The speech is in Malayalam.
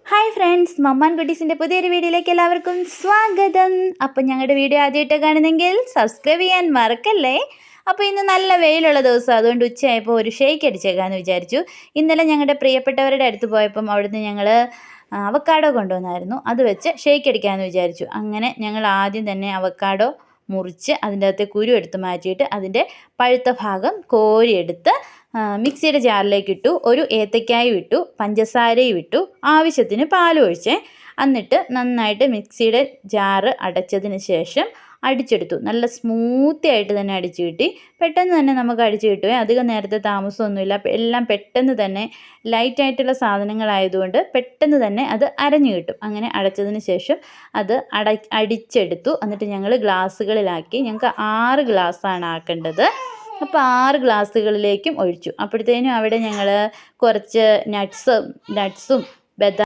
ഹായ് ഫ്രണ്ട്സ്, മമ്മാൻ കുട്ടീസിൻ്റെ പുതിയൊരു വീഡിയോയിലേക്ക് എല്ലാവർക്കും സ്വാഗതം. അപ്പം ഞങ്ങളുടെ വീഡിയോ ആദ്യമായിട്ട് കാണുന്നെങ്കിൽ സബ്സ്ക്രൈബ് ചെയ്യാൻ മറക്കല്ലേ. അപ്പോൾ ഇന്ന് നല്ല വെയിലുള്ള ദിവസം, അതുകൊണ്ട് ഉച്ചയായപ്പോൾ ഒരു ഷേക്ക് അടിച്ചേക്കാമെന്ന് വിചാരിച്ചു. ഇന്നലെ ഞങ്ങളുടെ പ്രിയപ്പെട്ടവരുടെ അടുത്ത് പോയപ്പം അവിടുന്ന് ഞങ്ങൾ അവക്കാഡോ കൊണ്ടുവന്നായിരുന്നു. അത് വെച്ച് ഷേക്ക് അടിക്കാമെന്ന് വിചാരിച്ചു. അങ്ങനെ ഞങ്ങൾ ആദ്യം തന്നെ അവക്കാഡോ മുറിച്ച് അതിൻ്റെ അകത്തെ കുരു എടുത്ത് മാറ്റിയിട്ട് അതിൻ്റെ പഴുത്ത ഭാഗം കോരിയെടുത്ത് മിക്സിയുടെ ജാറിലേക്ക് ഇട്ടു. ഒരു ഏത്തക്കായും ഇട്ടു, പഞ്ചസാരയും ഇട്ടു, ആവശ്യത്തിന് പാലും ഒഴിച്ചേ. എന്നിട്ട് നന്നായിട്ട് മിക്സിയുടെ ജാറ് അടച്ചതിന് ശേഷം അടിച്ചെടുത്തു. നല്ല സ്മൂത്തി ആയിട്ട് തന്നെ അടിച്ചു കിട്ടി. പെട്ടെന്ന് തന്നെ നമുക്ക് അടിച്ചു കിട്ടുമേ, അധികം നേരത്തെ താമസമൊന്നുമില്ല. എല്ലാം പെട്ടെന്ന് തന്നെ ലൈറ്റായിട്ടുള്ള സാധനങ്ങളായതുകൊണ്ട് പെട്ടെന്ന് തന്നെ അത് അരഞ്ഞു കിട്ടും. അങ്ങനെ അടച്ചതിന് ശേഷം അത് അടിച്ചെടുത്തു. എന്നിട്ട് ഞങ്ങൾ ഗ്ലാസ്സുകളിലാക്കി. ഞങ്ങൾക്ക് 6 ഗ്ലാസ്സാണ് ആക്കേണ്ടത്. അപ്പോൾ 6 ഗ്ലാസ്സുകളിലേക്കും ഒഴിച്ചു. അപ്പോഴത്തേനും അവിടെ ഞങ്ങൾ കുറച്ച് നട്ട്സും ബദാം